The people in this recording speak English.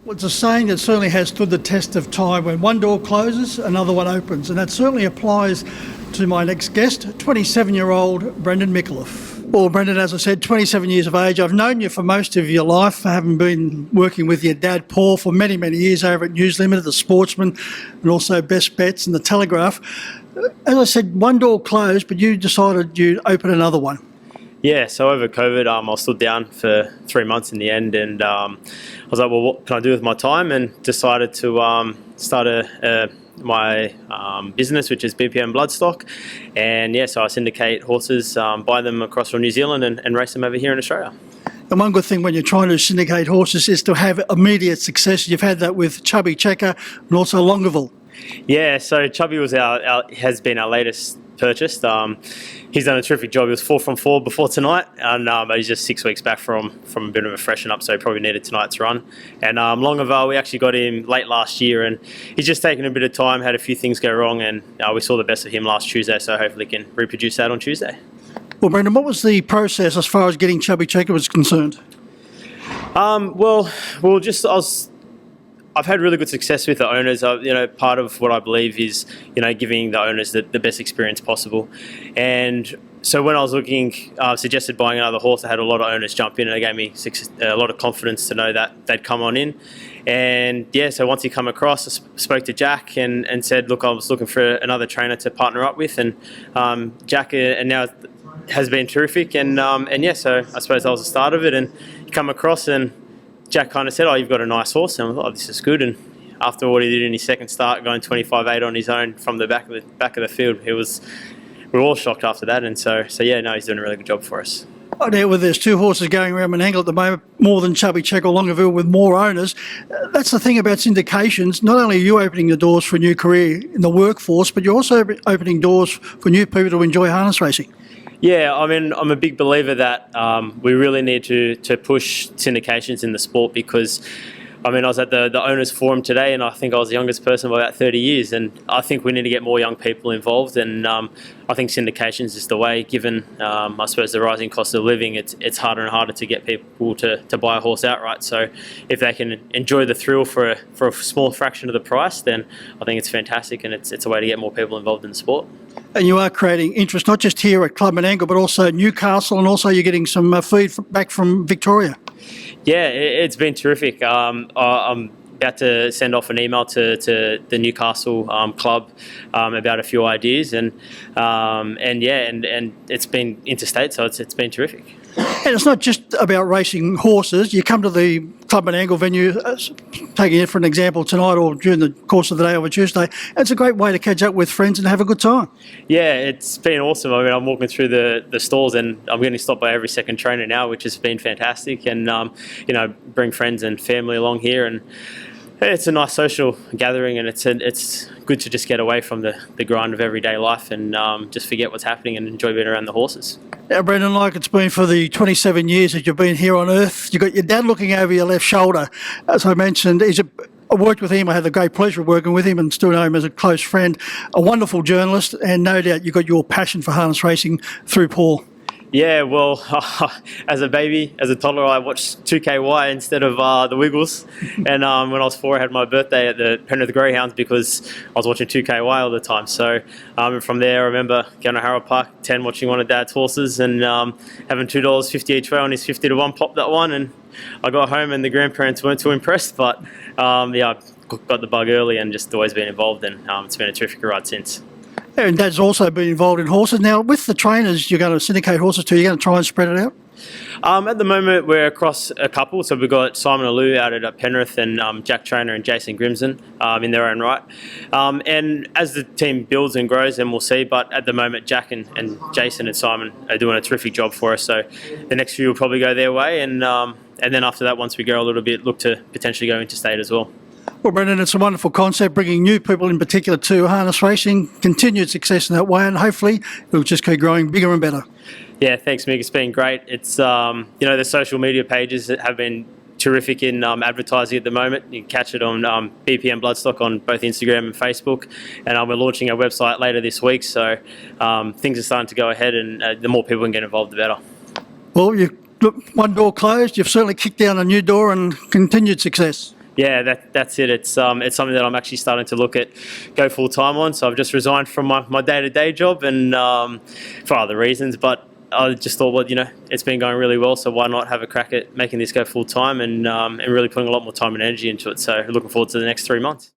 Well, it's a saying that certainly has stood the test of time. When one door closes, another one opens, and that certainly applies to my next guest, 27-year-old Brendan Micallet. Well, Brendan, as I said, 27 years of age. I've known you for most of your life, having been working with your dad, Paul, for many, many years over at News Limited, The Sportsman, and also Best Bets and The Telegraph. As I said, one door closed, but you decided you'd open another one. Yeah, so over COVID, I was stood down for 3 months in the end, and I was like, well, what can I do with my time? And decided to start my business, which is BPM Bloodstock. And yeah, so I syndicate horses, buy them across from New Zealand and race them over here in Australia. And one good thing when you're trying to syndicate horses is to have immediate success. You've had that with Chubby Checker and also Longaville. Yeah, so Chubby was has been our latest purchase. He's done a terrific job. He was 4 from 4 before tonight, and he's just 6 weeks back from a bit of a freshen up, so he probably needed tonight's run. And Longaville, we actually got him late last year, and he's just taken a bit of time, had a few things go wrong, and we saw the best of him last Tuesday, so hopefully can reproduce that on Tuesday. Well, Brendan, what was the process as far as getting Chubby Checker was concerned? I've had really good success with the owners. Part of what I believe is, giving the owners the best experience possible. And so when I was looking, suggested buying another horse, I had a lot of owners jump in, and it gave me a lot of confidence to know that they'd come on in. And yeah, so once he come across, I spoke to Jack and said, look, I was looking for another trainer to partner up with, and Jack and now has been terrific. And yeah, so I suppose that was the start of it. And he come across and Jack kind of said, oh, you've got a nice horse. And I thought, oh, this is good. And after what he did in his second start, going 25-8 on his own from the back of the field, we were all shocked after that. And so yeah, no, he's doing a really good job for us. I know there's 2 horses going around Micallet at the moment, more than Chubby Checker or Longaville, with more owners. That's the thing about syndications. Not only are you opening the doors for a new career in the workforce, but you're also opening doors for new people to enjoy harness racing. Yeah, I mean, I'm a big believer that we really need to push syndications in the sport, because I mean, I was at the owners forum today, and I think I was the youngest person by about 30 years, and I think we need to get more young people involved, and I think syndications is the way, given I suppose the rising cost of living. It's harder and harder to get people to buy a horse outright. So if they can enjoy the thrill for a small fraction of the price, then I think it's fantastic, and it's a way to get more people involved in the sport. And you are creating interest not just here at Club Menangle, but also Newcastle, and also you're getting some feed back from Victoria. Yeah, it's been terrific. I'm about to send off an email to the Newcastle club about a few ideas, and it's been interstate, so it's been terrific. And it's not just about racing horses. You come to the Club Menangle venue, taking it for an example tonight or during the course of the day over Tuesday. It's a great way to catch up with friends and have a good time. Yeah, it's been awesome. I mean, I'm walking through the stalls, and I'm getting stopped by every second trainer now, which has been fantastic. And bring friends and family along here, and it's a nice social gathering, and it's good to just get away from the grind of everyday life and just forget what's happening and enjoy being around the horses. Now, Brendan, like it's been for the 27 years that you've been here on Earth, you've got your dad looking over your left shoulder. As I mentioned, I worked with him. I had the great pleasure of working with him and still know him as a close friend, a wonderful journalist, and no doubt you got your passion for harness racing through Paul. Yeah, well, as a baby, as a toddler, I watched 2KY instead of the Wiggles. And when I was 4, I had my birthday at the Penrith Greyhounds because I was watching 2KY all the time. So from there, I remember going to Harrow Park 10, watching one of Dad's horses, and having $2.50 each way on his 50-1, popped that one. And I got home, and the grandparents weren't too impressed. But I got the bug early and just always been involved, and it's been a terrific ride since. And Dad's also been involved in horses. Now, with the trainers you're going to syndicate horses to, you're going to try and spread it out? At the moment, we're across a couple. So we've got Simon Alou out at Penrith, and Jack Trainer and Jason Grimson in their own right. And as the team builds and grows, then we'll see. But at the moment, Jack and Jason and Simon are doing a terrific job for us. So the next few will probably go their way. And then after that, once we grow a little bit, look to potentially go interstate as well. Well, Brendan, it's a wonderful concept, bringing new people in particular to harness racing, continued success in that way, and hopefully it'll just keep growing bigger and better. Yeah, thanks, Mick. It's been great. It's, the social media pages that have been terrific in advertising at the moment. You can catch it on BPM Bloodstock on both Instagram and Facebook, and we're launching our website later this week, so things are starting to go ahead, and the more people can get involved, the better. Well, one door closed, you've certainly kicked down a new door and continued success. Yeah, that's it. It's something that I'm actually starting to look at, go full time on. So I've just resigned from my day-to-day job, and for other reasons. But I just thought, well, it's been going really well, so why not have a crack at making this go full time and really putting a lot more time and energy into it. So looking forward to the next 3 months.